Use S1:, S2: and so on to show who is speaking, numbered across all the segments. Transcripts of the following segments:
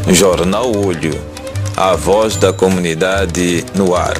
S1: Jornal Olho, a voz da comunidade no ar.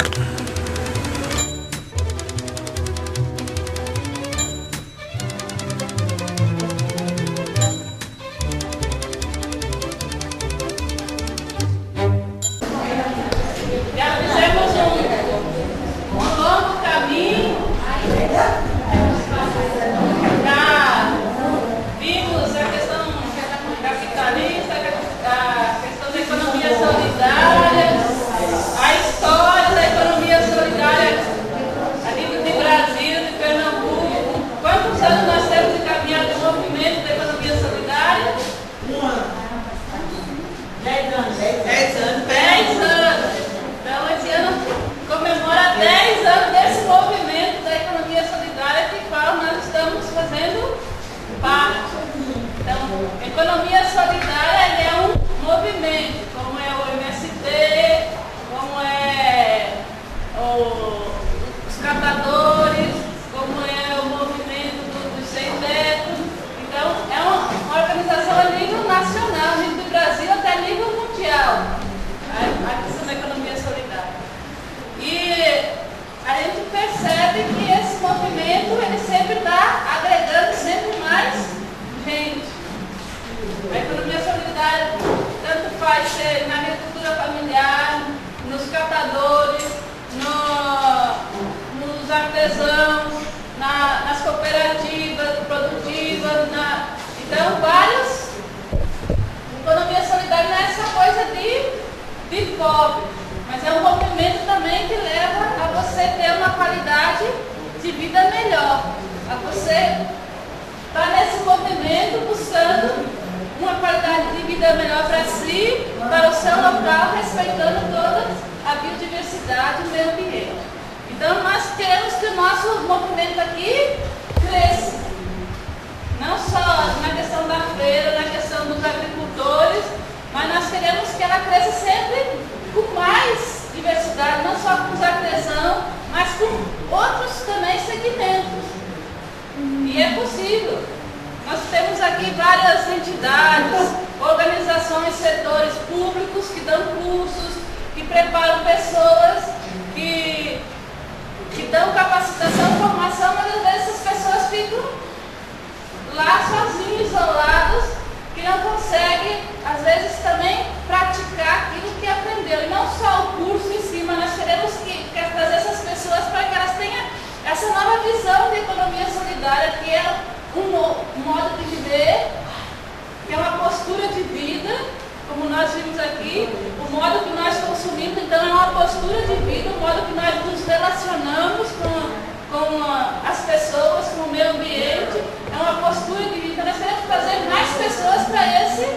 S2: Economia solidária é um movimento, como é o MST, como é os catadores, como é o movimento dos sem teto. Então, é uma organização a nível nacional, a nível do Brasil, até a nível mundial, a questão da economia solidária. E a gente percebe que esse movimento ele sempre está agregando sempre mais gente. A economia solidária tanto faz ser na agricultura familiar, nos catadores, nos artesãos, nas cooperativas produtivas. Então, vários. Economia solidária não é essa coisa de pobre, mas é um movimento também que leva a você ter uma qualidade de vida melhor, a você estar nesse movimento buscando uma qualidade de vida melhor para si, para o seu local, respeitando toda a biodiversidade e o meio ambiente. Então, nós queremos que o nosso movimento aqui cresça, não só na questão da feira, na questão dos agricultores, mas nós queremos que ela cresça sempre com mais diversidade, não só com os artesãos, mas com outros também segmentos. E é possível. Nós temos aqui várias entidades, organizações, setores públicos que dão cursos, que preparam pessoas, que dão capacitação, formação, mas às vezes essas pessoas ficam lá sozinhos, isolados, que não conseguem, às vezes, também praticar aquilo que aprendeu. E não só o curso em si, mas nós queremos trazer essas pessoas para que elas tenham essa nova visão de economia solidária, que é um modo de viver, que é uma postura de vida, como nós vimos aqui, o modo que nós consumimos, então é uma postura de vida, o modo que nós nos relacionamos com as pessoas, com o meio ambiente, é uma postura de vida. Então nós queremos trazer mais pessoas para esse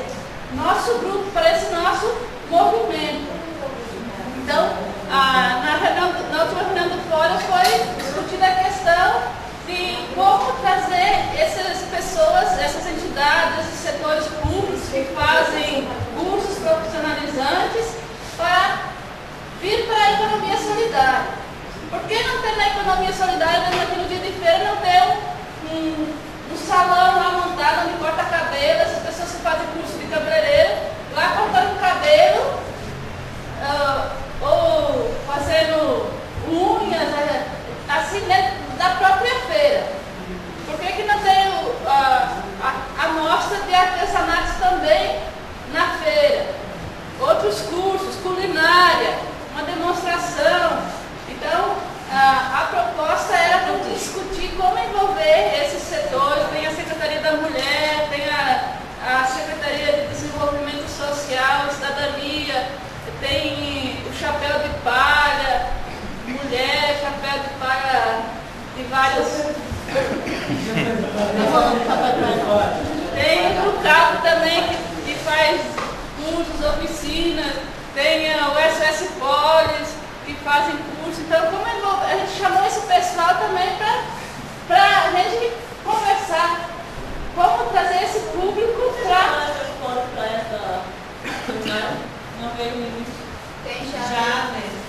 S2: nosso grupo, para esse nosso movimento. Então, na última reunião do fórum foi discutida a questão de como trazer essas pessoas, essas entidades, esses setores públicos que fazem cursos profissionalizantes para vir para a economia solidária. Por que não ter na economia solidária, aqui no dia de feira, não ter um salão lá montado onde corta cabelo, essas pessoas que fazem curso de cabeleireiro, lá cortando cabelo, ou fazendo unhas, assim, dentro da própria feira. Por que não tem a mostra de artesanatos também na feira? Outros cursos, culinária, uma demonstração. Então, a proposta era para discutir como envolver esses setores. Tem a Secretaria da Mulher, tem a Secretaria de Desenvolvimento Social, Cidadania, tem o Chapéu de Palha, mulher, chapéu de palha de vários. Tem o Grucapo também que faz cursos, oficinas, tem o SS Polis que fazem cursos. Então, como a gente chamou esse pessoal também para a gente conversar, como trazer esse público para essa. Não veio no início. Tem já mesmo.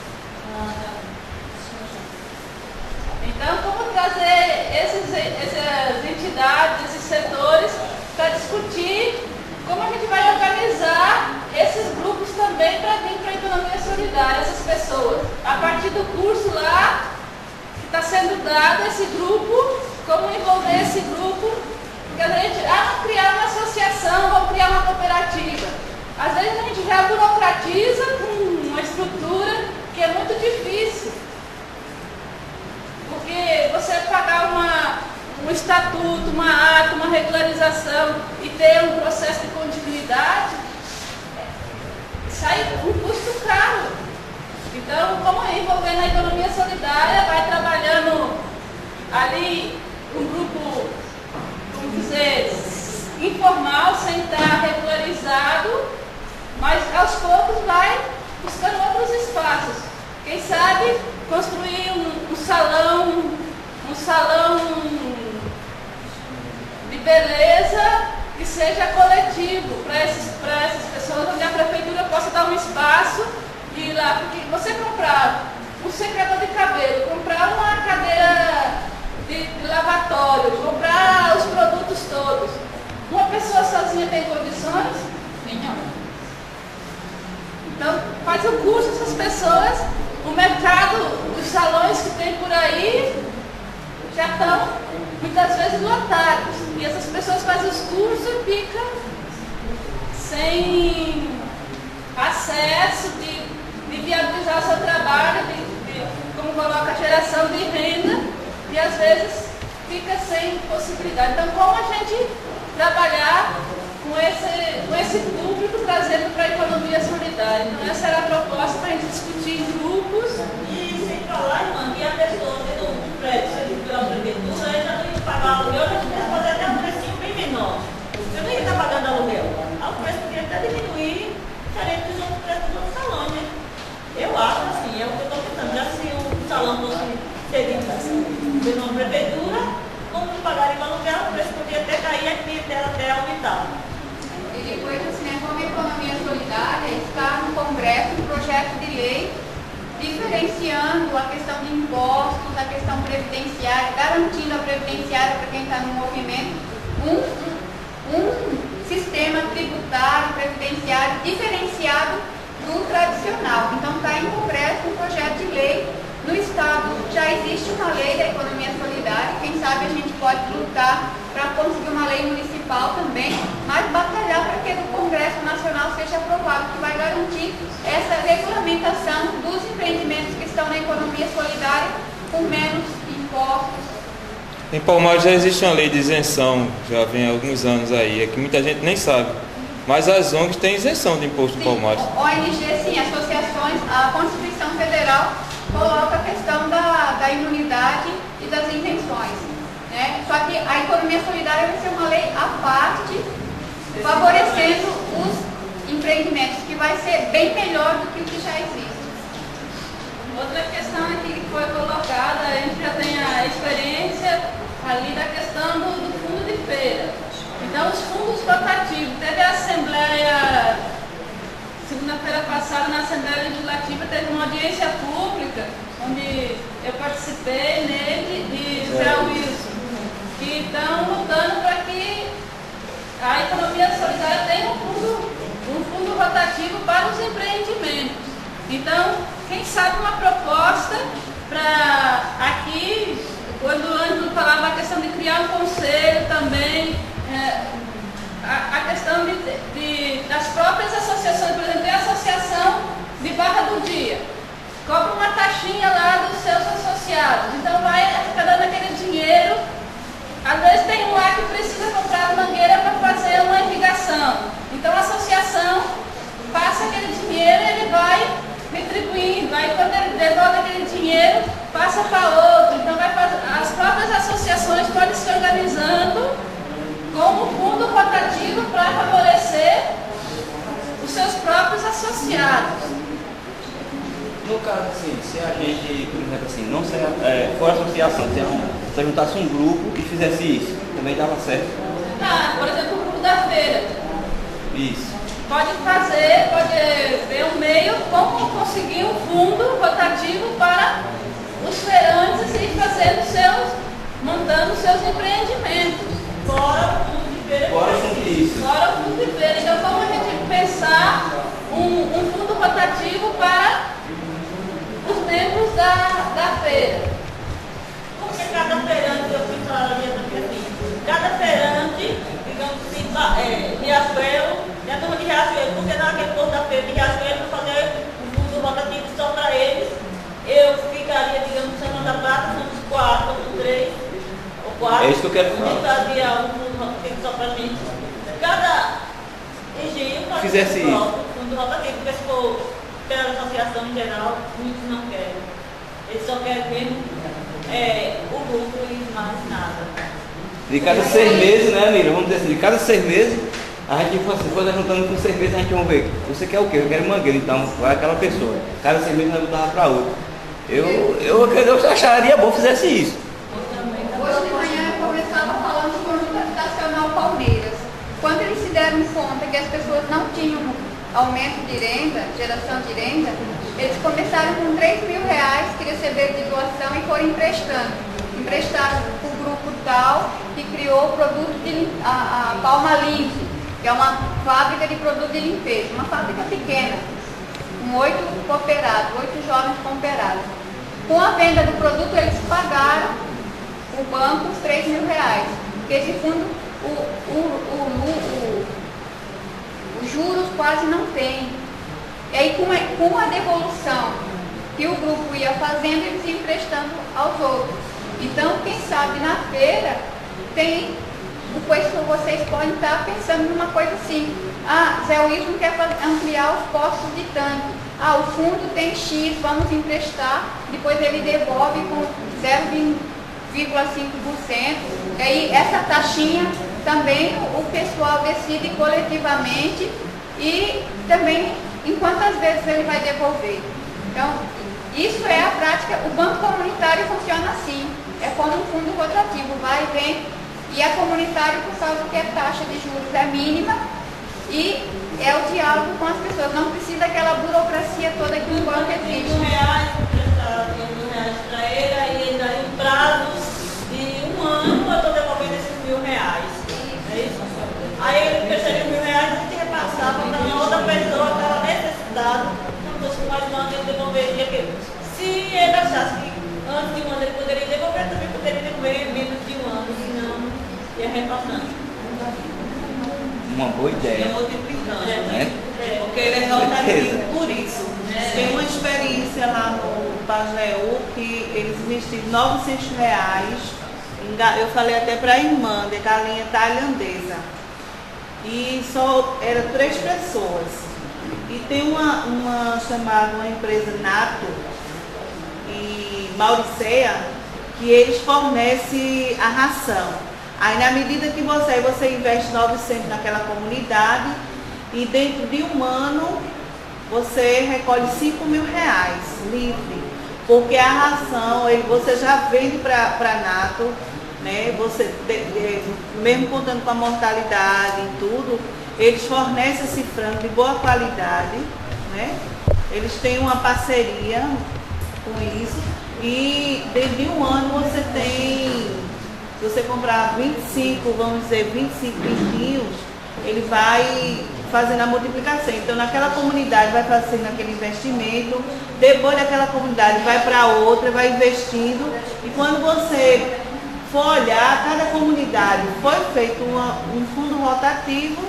S2: Então, como trazer essas entidades, esses setores, para discutir como a gente vai organizar esses sendo dado esse grupo, como envolver esse grupo, porque a gente, vamos criar uma associação, vamos criar uma cooperativa. Às vezes a gente já burocratiza com uma estrutura que é muito difícil. Porque você pagar um estatuto, uma ata, uma regularização e ter um processo de continuidade, sai um custo caro. Então, como envolver na economia solidária, vai trabalhando ali um grupo, vamos dizer, informal, sem estar regularizado, mas aos poucos vai buscando outros espaços. Quem sabe construir um salão de beleza que seja coletivo para essas pessoas, onde a prefeitura possa dar um espaço de ir lá. Porque você comprar um secador de cabelo, comprar uma cadeira de lavatório, comprar os produtos todos, uma pessoa sozinha tem condições? Nenhuma. Então, faz o curso essas pessoas, o mercado, os salões que tem por aí já estão muitas vezes lotados. E essas pessoas fazem os cursos e ficam sem acesso de viabilizar o seu trabalho, como coloca, geração de renda, e às vezes fica sem possibilidade. Então, como a gente trabalhar com esse público, trazendo para a economia solidária? Então, essa era a proposta para a gente discutir em grupos.
S3: E sem falar, irmã, que a pessoa tendo um prédio cedido pela prefeitura, aí já não ia pagar aluguel, já podia fazer até um precinho bem menor. Eu não ia estar pagando aluguel. O preço podia até diminuir, diferente dos outros preços dos outros salões, né? Eu acho assim, é o que eu estou pensando. Já se o salão fosse cedido pela prefeitura, como não pagaria o aluguel, o preço podia até cair aqui, até aumentar.
S4: E depois, assim, como a economia solidária está no Congresso um projeto de lei diferenciando a questão de impostos, a questão previdenciária, garantindo a previdenciária para quem está no movimento, um sistema tributário, previdenciário diferenciado do tradicional. Então está em Congresso um projeto de lei. No Estado já existe uma lei da economia solidária, quem sabe a gente pode lutar para conseguir uma lei municipal também, mas batalhar para que no Congresso Nacional seja aprovado, que vai garantir essa regulamentação dos empreendimentos que estão na economia solidária com menos impostos.
S1: Em Palmares já existe uma lei de isenção, já vem há alguns anos aí, é que muita gente nem sabe. Mas as ONGs têm isenção de imposto em Palmares.
S4: ONG, sim, associações, a Constituição Federal coloca a questão da imunidade e das intenções, né? Só que a economia solidária vai ser uma lei à parte, favorecendo os empreendimentos, que vai ser bem melhor do que o que já existe.
S2: Outra questão aqui que foi colocada, a gente já tem a experiência ali da questão do fundo de feira. Então, os fundos rotativos, teve a Assembleia, segunda-feira passada, na Assembleia Legislativa, teve uma audiência pública, onde eu participei nele, e Zé Wilson, que estão lutando para que a economia solidária tenha um fundo rotativo para os empreendimentos. Então, quem sabe uma proposta para aqui, quando o Ângelo falava a questão de criar um conselho também, a questão das próprias associações, por exemplo, tem a associação de Barra do Dia, cobra uma taxinha lá dos seus associados, então vai arrecadando aquele dinheiro. Às vezes tem um lá que precisa comprar mangueira para fazer uma irrigação, então a associação passa aquele dinheiro e ele vai retribuindo, quando ele devolve aquele dinheiro, passa para outro, então as próprias associações podem se organizando como fundo rotativo para favorecer os seus próprios associados.
S5: No caso, assim, se a gente, por exemplo, assim, não for associação, se juntasse um grupo e fizesse isso, também dava certo?
S2: Por exemplo, o grupo da feira.
S5: Isso.
S2: Pode ver um meio como conseguir um fundo rotativo para os feirantes e montando seus empreendimentos.
S3: Fora o fundo de feira.
S5: Fora o fundo disso.
S2: Fora o fundo de feira. Então, como a gente pensar um fundo rotativo para os membros da feira?
S5: que eu quero
S3: vontade de algo só para gente. Cada engenho pode
S5: Fizesse
S3: ter um fundo rotativo, porque se for pela associação em geral, muitos não querem. Eles só querem mesmo o grupo e mais nada.
S5: De cada 6 meses, né, Mira? Vamos dizer assim, de cada 6 meses, a gente foi juntando com 6 meses, a gente vai ver. Você quer o quê? Eu quero mangueira, então vai aquela pessoa. Cada 6 meses nós mudava para outra. Eu acharia bom fizesse isso.
S4: Hoje de manhã eu começava falando do conjunto habitacional Palmeiras. Quando eles se deram conta que as pessoas não tinham aumento de renda, geração de renda, eles começaram com R$3.000 que receberam de doação e foram emprestando. Emprestaram para o grupo tal que criou o produto a Palma Limpe, que é uma fábrica de produto de limpeza, uma fábrica pequena, com 8 cooperados, 8 jovens cooperados. Com a venda do produto, eles pagaram o banco os R$3.000, porque esse fundo, os juros quase não tem. E aí, com a devolução que o grupo ia fazendo, eles iam emprestando aos outros. Então, quem sabe na feira tem o que vocês podem estar pensando numa coisa assim. Zé Wilson quer ampliar os postos de tanque. O fundo tem X, vamos emprestar, depois ele devolve com 0,5%. E aí essa taxinha também o pessoal decide coletivamente e também em quantas vezes ele vai devolver. Então, isso é a prática. O banco comunitário funciona assim. É como um fundo rotativo, vai e vem. E a comunitário, por causa que a taxa de juros é mínima e é o diálogo com as pessoas. Não precisa daquela burocracia toda que o banco existe.
S3: R$1.000 emprestado, R$1.000 para ele, aí ele dá um prazo de 1 ano, eu estou devolvendo esses R$1.000. É isso? Aí ele emprestaria R$1.000, a gente repassava para uma outra pessoa que estava necessitada, não fosse mais um ano, ele devolveria aquele. Se ele achasse que antes de 1 ano ele poderia devolver, também poderia devolver menos de 1 ano, senão ia repassando.
S5: Uma boa ideia.
S3: Multiplicando.
S6: Porque ele é rotativo por isso. Tem uma experiência lá no Pajeú que eles investiram R$900. Eu falei até para a irmã de galinha tailandesa. E só eram 3 pessoas. E tem uma chamada, uma empresa Nato e Mauriceia, que eles fornecem a ração. Aí na medida que você investe 900 naquela comunidade e dentro de 1 ano você recolhe R$5.000 livre. Porque a ração, você já vende para Nato, né? Você, mesmo contando com a mortalidade e tudo, eles fornecem esse frango de boa qualidade, né? Eles têm uma parceria com isso e dentro de 1 ano você tem... Se você comprar 25, vamos dizer, 25 pintinhos, ele vai fazendo a multiplicação. Então, naquela comunidade vai fazendo aquele investimento, depois daquela comunidade vai para outra, vai investindo. E quando você for olhar, cada comunidade foi feito um fundo rotativo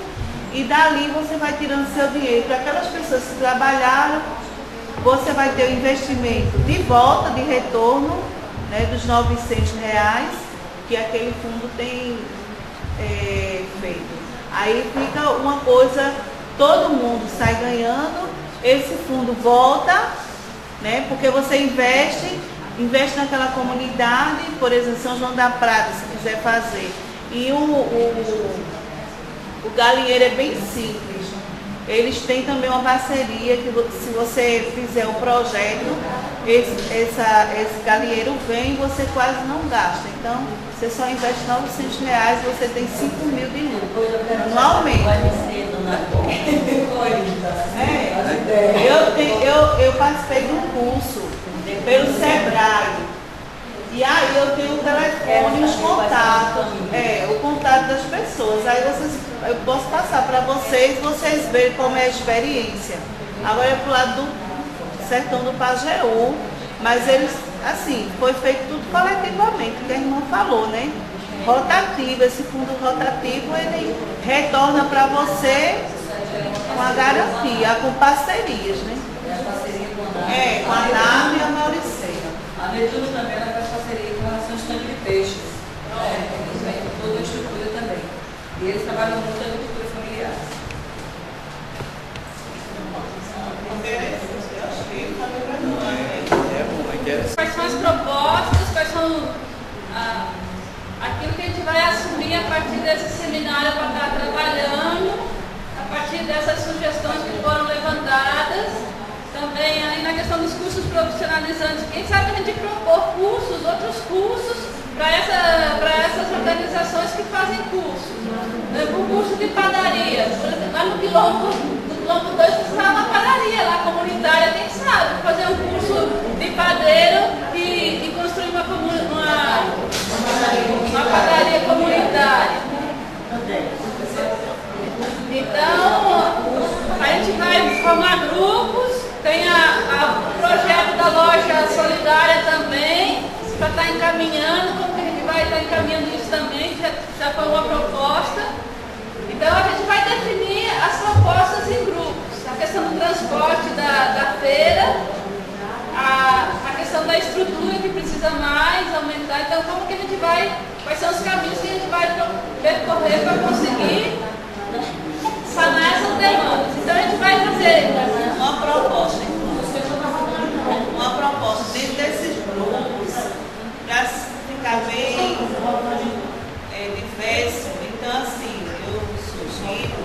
S6: e dali você vai tirando seu dinheiro. Para aquelas pessoas que trabalharam, você vai ter o investimento de volta, de retorno, né, dos R$900. Que aquele fundo tem feito. Aí fica uma coisa, todo mundo sai ganhando, esse fundo volta, né? Porque você investe naquela comunidade, por exemplo, São João da Prata, se quiser fazer. E o galinheiro é bem simples. Eles têm também uma parceria que se você fizer um projeto, esse galinheiro vem e você quase não gasta. Então, você só investe R$900, você tem R$5.000 de lucro anualmente. Eu participei de um curso pelo Sebrae. E aí eu tenho o telefone, os contatos, o contato das pessoas. Aí eu posso passar para vocês verem como é a experiência. Agora é pro lado do sertão do Pajeú, mas eles, assim, foi feito tudo coletivamente, que a irmã falou, né? Rotativo, esse fundo rotativo, ele retorna para você com a garantia, com parcerias, né? Com a NAM e a Mauriceia.
S7: A Netuno também faz parceria com relação ao estanque de peixes.
S2: Quais são as propostas, quais são aquilo que a gente vai assumir a partir desse seminário para estar trabalhando, a partir dessas sugestões que foram levantadas, também aí na questão dos cursos profissionalizantes. Quem sabe a gente propor cursos, outros cursos, para essas organizações que fazem cursos. O curso de padaria, por exemplo, lá no Quilombo 2 está uma padaria lá comunitária, quem sabe, fazer um curso de padeiro e construir uma padaria comunitária. Então, a gente vai formar grupos, tem o projeto da loja solidária também, para estar encaminhando, como que a gente vai estar encaminhando isso também, já foi uma proposta. Então a gente vai definir as propostas em grupos, a questão do transporte da feira, a questão da estrutura que precisa mais aumentar, então como que a gente vai, quais são os caminhos que a gente vai percorrer para conseguir sanar essas demandas. Então a gente vai fazer
S6: uma proposta dentro desses grupos, para ficar bem diverso. Então assim, eu sugiro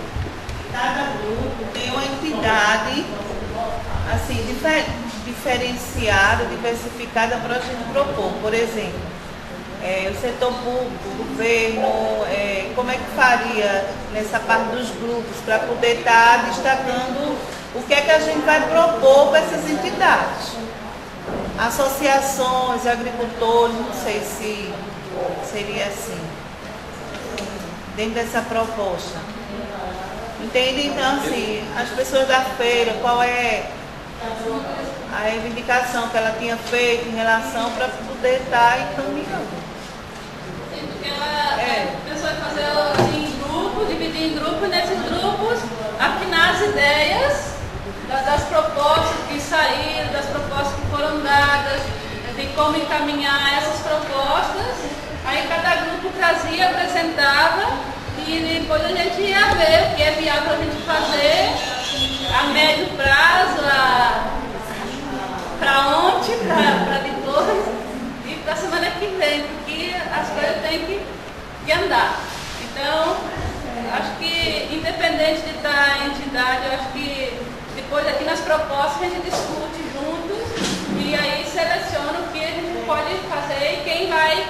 S6: que cada grupo tenha uma entidade assim, diferenciada, diversificada para a gente propor. Por exemplo, o setor público, o governo, como é que faria nessa parte dos grupos para poder estar destacando o que é que a gente vai propor para essas entidades. Associações, agricultores, não sei se seria assim, dentro dessa proposta. Entende? Então, assim, as pessoas da feira, qual é a reivindicação que ela tinha feito em relação para poder estar encaminhando.
S2: Sim, porque ela pensou em fazer em grupo, dividir em grupo, e nesses grupos afinar as ideias das propostas que saíram, das propostas que foram dadas, de como encaminhar essas propostas. Aí cada grupo trazia, apresentava e depois a gente ia ver o que é viável a gente fazer a médio prazo, para ontem, para depois e para a semana que vem, porque as coisas têm que andar. Então, acho que independente de estar em entidade, eu acho que depois aqui nas propostas a gente discute juntos e aí seleciona o que a gente pode fazer e quem vai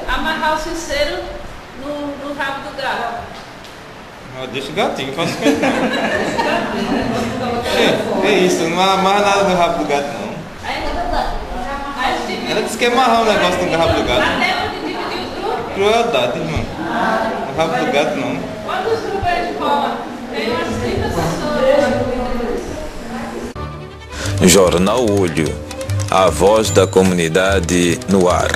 S2: amarrar o sincero no rabo do gato.
S1: Deixa o gatinho, faça com ele não. É isso, não amarra nada no rabo do gato não. Ela disse que ia amarrar o negócio no rabo do gato.
S2: Até onde dividir os grupos?
S1: Crueldade, irmão. No rabo do gato não.
S2: Quantos grupos a gente forma? Tem umas 30 pessoas.
S7: Jornal Olho, a voz da comunidade no ar.